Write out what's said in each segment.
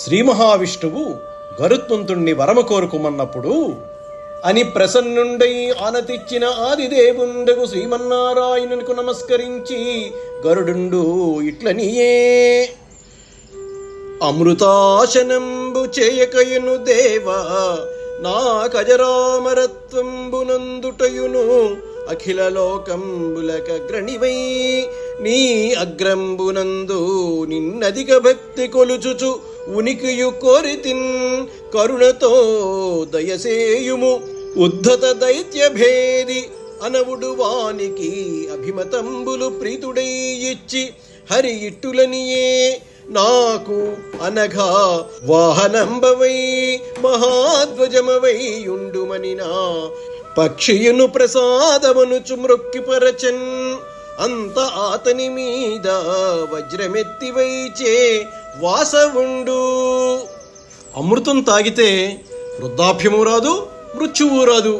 శ్రీ మహావిష్ణువు గరుత్మంతుణ్ణి వరము కోరుకోమన్నప్పుడు అని ప్రసన్నుండై ఆనతిచ్చిన ఆదిదేవుండగు శ్రీమన్నారాయణునికి నమస్కరించి గరుడుండు ఇట్లనియే. అమృతాశనంబు చేయకయును దేవా నా కజరామరత్వంబునందుటయును అఖిల లోకంబులకగ్రణివై నీ అగ్రంబునందు నిన్నదిక భక్తి కొలుచుచు ఉనికియు కోరితిన్ కరుణతో దయసేయుము. ఉద్ధత దైత్య భేది అనవుడు వానికి అభిమతంబులు ప్రీతుడై ఇచ్చి హరి ఇట్టులనియే నాకు అనఘా వాహనంబవై మహాధ్వజమవై ఉండుమనినా పక్షియును ప్రసాదమునుచు మ్రొక్కిపరచన్ అంత ఆతని మీద వజ్రమెత్తివైచే వాసవుండు. అమృతం తాగితే వృద్ధాప్యము రాదు, మృత్యువు రాదు.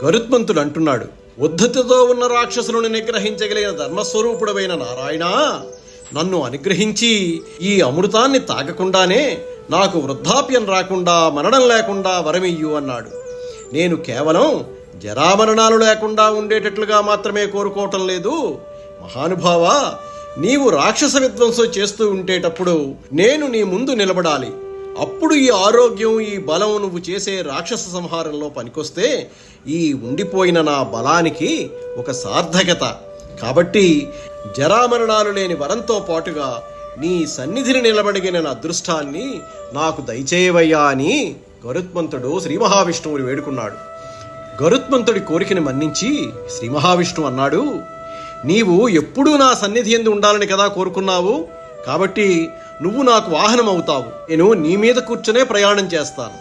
గరుత్మంతుడు అంటున్నాడు, ఉద్ధతితో ఉన్న రాక్షసులను నిగ్రహించగలిగిన ధర్మస్వరూపుడమైన నారాయణ, నన్ను అనుగ్రహించి ఈ అమృతాన్ని తాగకుండానే నాకు వృద్ధాప్యం రాకుండా మరణం లేకుండా వరమియ్యు అన్నాడు. నేను కేవలం జరామరణాలు లేకుండా ఉండేటట్లుగా మాత్రమే కోరుకోవటం లేదు. మహానుభావ, నీవు రాక్షస విధ్వంసం చేస్తూ ఉండేటప్పుడు నేను నీ ముందు నిలబడాలి. అప్పుడు ఈ ఆరోగ్యం, ఈ బలం నువ్వు చేసే రాక్షస సంహారంలో పనికొస్తే ఈ ఉండిపోయిన నా బలానికి ఒక సార్థకత. కాబట్టి జరామరణాలు లేని వరంతో పాటుగా నీ సన్నిధిని నిలబడిగిన నా అదృష్టాన్ని నాకు దయచేయవయ్యా అని గరుత్మంతుడు శ్రీ మహావిష్ణువుని వేడుకున్నాడు. గరుత్మంతుడి కోరికని మన్నించి శ్రీ మహావిష్ణువు అన్నాడు, నీవు ఎప్పుడూ నా సన్నిధి యందు ఉండాలని కదా కోరుకున్నావు, కాబట్టి నువ్వు నాకు వాహనం అవుతావు. నేను నీ మీద కూర్చునే ప్రయాణం చేస్తాను.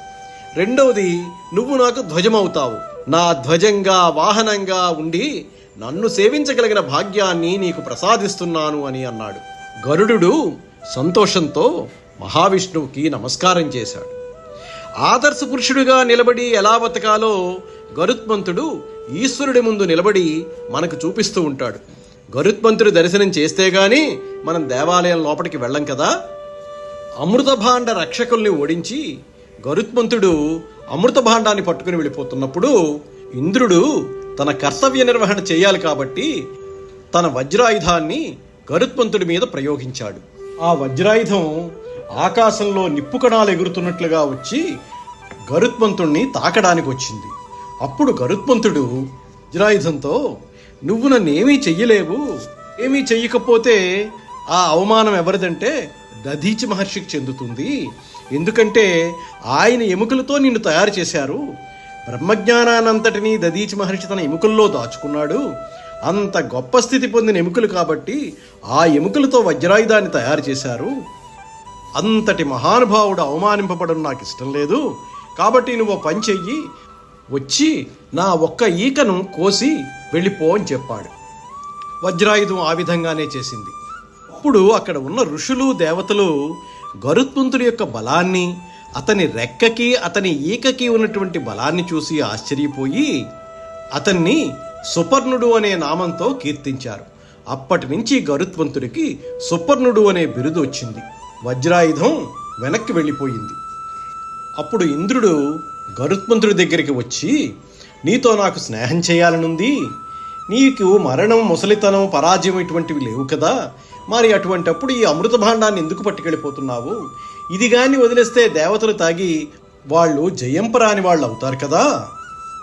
రెండవది, నువ్వు నాకు ధ్వజమవుతావు. నా ధ్వజంగా వాహనంగా ఉండి నన్ను సేవించగలిగిన భాగ్యాన్ని నీకు ప్రసాదిస్తున్నాను అని అన్నాడు. గరుడు సంతోషంతో మహావిష్ణువుకి నమస్కారం చేశాడు. ఆదర్శ పురుషుడిగా నిలబడి ఎలా బతకాలో గరుత్మంతుడు ఈశ్వరుడి ముందు నిలబడి మనకు చూపిస్తూ ఉంటాడు. గరుత్మంతుడి దర్శనం చేస్తే గాని మనం దేవాలయం లోపలికి వెళ్ళం కదా. అమృత భాండ రక్షకుల్ని ఓడించి గరుత్మంతుడు అమృత భాండాన్ని పట్టుకుని వెళ్ళిపోతున్నప్పుడు ఇంద్రుడు తన కర్తవ్య నిర్వహణ చేయాలి కాబట్టి తన వజ్రాయుధాన్ని గరుత్మంతుడి మీద ప్రయోగించాడు. ఆ వజ్రాయుధం ఆకాశంలో నిప్పు కణాలు ఎగురుతున్నట్లుగా వచ్చి గరుత్మంతుణ్ణి తాకడానికి వచ్చింది. అప్పుడు గరుత్మంతుడు వజ్రాయుధంతో, నువ్వు నన్ను ఏమీ చెయ్యలేవు, ఏమీ చెయ్యకపోతే ఆ అవమానం ఎవరిదంటే దధీచి మహర్షికి చెందుతుంది. ఎందుకంటే ఆయన ఎముకలతో నిన్ను తయారు చేశారు. బ్రహ్మజ్ఞానానంతటినీ దధీచి మహర్షి తన ఎముకల్లో దాచుకున్నాడు. అంత గొప్ప స్థితి పొందిన ఎముకలు కాబట్టి ఆ ఎముకలతో వజ్రాయుధాన్ని తయారు చేశారు. అంతటి మహానుభావుడు అవమానింపబడడం నాకు ఇష్టం లేదు. కాబట్టి నువ్వు పని చెయ్యి, వచ్చి నా ఒక్క ఈకను కోసి వెళ్ళిపో అని చెప్పాడు. వజ్రాయుధం ఆ విధంగానే చేసింది. అప్పుడు అక్కడ ఉన్న ఋషులు దేవతలు గరుత్మంతుడి యొక్క బలాన్ని, అతని రెక్కకి అతని ఈకకి ఉన్నటువంటి బలాన్ని చూసి ఆశ్చర్యపోయి అతన్ని సుపర్ణుడు అనే నామంతో కీర్తించారు. అప్పటి నుంచి గరుత్మంతుడికి సుపర్ణుడు అనే బిరుదు వచ్చింది. వజ్రాయుధం వెనక్కి వెళ్ళిపోయింది. అప్పుడు ఇంద్రుడు గరుత్మంతుడి దగ్గరికి వచ్చి, నీతో నాకు స్నేహం చేయాలనుంది, నీకు మరణం, ముసలితనం, పరాజయం ఇటువంటివి లేవు కదా, మరి అటువంటప్పుడు ఈ అమృత భాండాన్ని ఎందుకు పట్టుకెళ్ళిపోతున్నావు? ఇది గాని వదిలేస్తే దేవతలు తాగి వాళ్ళు జయంపరాని వాళ్ళు అవుతారు కదా.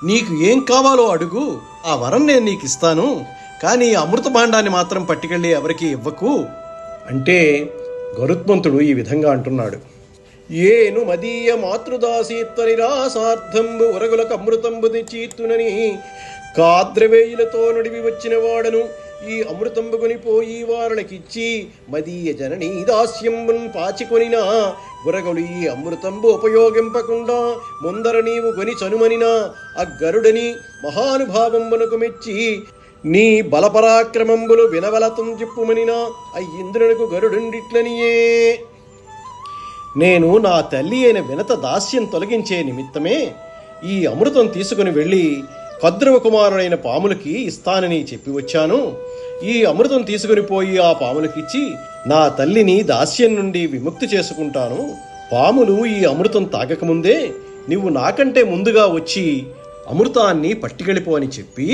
నీకు ఏం కావాలో అడుగు, ఆ వరం నేను నీకు ఇస్తాను, కానీ అమృత భాండాన్ని మాత్రం పట్టుకెళ్ళి ఎవరికి ఇవ్వకు అంటే గరుత్మంతుడు ఈ విధంగా అంటున్నాడు, ఏను మదీయ మాతృదాసీత్వ నిరాసార్థంబు వరగులకు అమృతంబు తెచ్చీత్తునని కాద్రవేయులతో నడివి వచ్చిన వాడను ఈ అమృతంబు కొనిపోయి వారులకిచ్చి మదీయ జననీ దాస్యంబున్ పాచికొనినా గురగలు ఈ అమృతంబు ఉపయోగింపకుండా ముందర నీవు కొని చనుమనినా అగ్గరుడని మహానుభావంబునకు మెచ్చి నీ బలపరాక్రమంబులు వినవలతం చెప్పుమనినా అయ్యింద్రునకు గరుడుండిట్లనియే. నేను నా తల్లి అయిన వినత దాస్యం తొలగించే నిమిత్తమే ఈ అమృతం తీసుకుని వెళ్ళి కద్రవ కుమారుడైన పాములకి ఇస్తానని చెప్పి వచ్చాను. ఈ అమృతం తీసుకుని పోయి ఆ పాములకిచ్చి నా తల్లిని దాస్యం నుండి విముక్తి చేసుకుంటాను పాములు ఈ అమృతం తాగకముందే నువ్వు నాకంటే ముందుగా వచ్చి అమృతాన్ని పట్టుకెళ్ళిపో అని చెప్పి,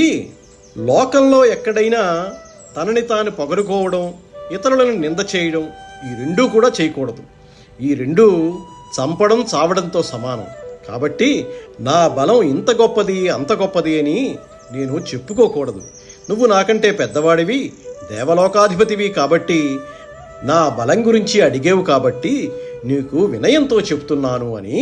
లోకంలో ఎక్కడైనా తనని తాను పొగరుకోవడం, ఇతరులను నింద చేయడం, ఈ రెండూ కూడా చేయకూడదు. ఈ రెండూ చంపడం చావడంతో సమానం. కాబట్టి నా బలం ఇంత గొప్పది అంత గొప్పది అని నేను చెప్పుకోకూడదు. నువ్వు నాకంటే పెద్దవాడివి, దేవలోకాధిపతివి కాబట్టి, నా బలం గురించి అడిగేవు కాబట్టి నీకు వినయంతో చెప్తున్నాను అని